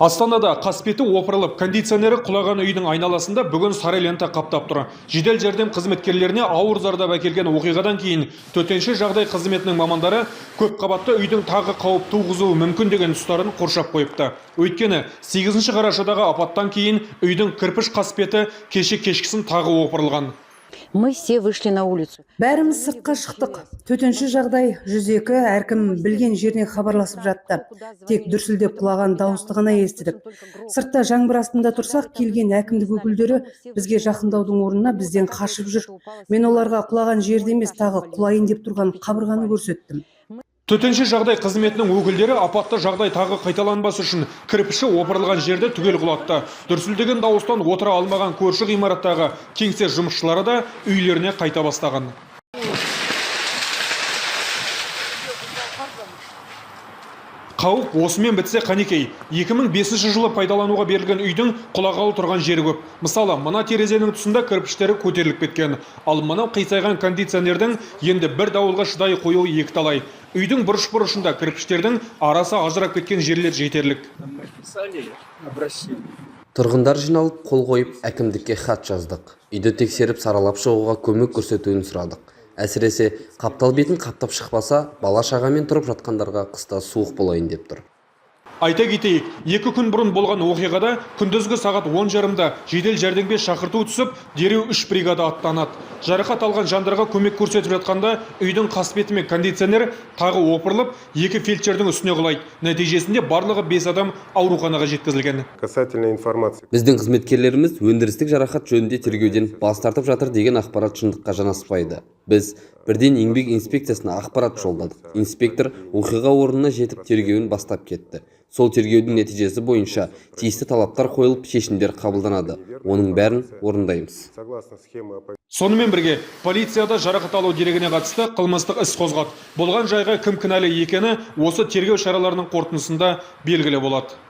Астанада қасбеті опырылып, кондиционері құлаған үйдің айналасында бүгін сары лента қаптап тұр. Жедел жәрдем қызметкерлеріне ауыр зардап әкелген оқиғадан кейін төтенше жағдай қызметінің мамандары көп қабатты үйдің тағы қауіп туғызуы мүмкін деген тұстарын қоршап қойыпты. Өйткені 8 қарашадағы апаттан кейін үйдің кірпіш қасбеті кеше кешкісін тағы опырылған. Мы все вышли на улицу. Бәріміз сыртқа шықтық. Төтенше жағдай 102 әркім білген жеріне хабарласып жатты. Тек дүрсілдеп құлаған дауысты ғана естідік. Сыртта жаңбыр астында тұрсақ, келген әкімдік өкілдері бізге жақындаудың орнына бізден қашып жүр. Мен оларға құлаған жерде емес, тағы құлайын деп тұрған қабырғаны көрсеттім. Төтенше жағдай қызметінің өкілдері апатты жағдай тағы қайталанбас үшін кірпіші опырылған жерді түгел құлатты. Дүрсілдеген дауыстан отыра алмаған көрші ғимараттағы кеңсе жұмысшылары да үйлеріне қайта бастаған. Қауіп осымен бітсе қанекей. 2005 жылы пайдалануға берілген үйдің құлағалы тұрған жері көп. Мысалы, мына терезенің тұсында кірпіштері көтеріліп кеткен. Ал мынау қисайған кондиционердің енді бір дауылға шыдай қоюы екіталай. Үйдің бұрыш-бұрышында кірпіштердің арасы ажырап кеткен жерлер жетерлік. Тұрғындар жиналып қол қойып әкімдікке хат жаздық. Үйді тексеріп саралап шығуға көмек көрсетуін сұрадық. Әсіресе қаптал бетін қаптап шықпаса, бала шағамен тұрып жатқандарға қыста суық болайын деп тұр. Айта кетейік, 2 күн бұрын болған оқиғада күндізгі сағат 10:30-да жедел жәрдемге шақырту түсіп, дереу 3 бригада аттанады. Жарақат алған жандарға көмек көрсетіп жатқанда үйдің қасбеті мен кондиционер тағы опырылып, 2 фельдшердің үстіне құлайды. Нәтижесінде барлығы 5 адам ауруханаға жеткізілген. Біздің қызметкерлеріміз өндірістік жарақат жөнінде тергеуден бас тартып жатыр деген ақпарат шындыққа жанаспайды. Біз бірден еңбек инспекциясына ақпарат жолдадық. Инспектор оқиға орнына жетіп тергеуін бастап кетті. Сол тергеудің нәтижесі бойынша тиісті талаптар қойылып, шешімдер қабылданады. Оның бәрін орындаймыз. Сонымен бірге, полицияда жарақат алу дерегіне қатысты қылмыстық іс қозғады. Болған жайға кім кінәлі екені осы тергеу шараларының қорытындысында белгілі болады.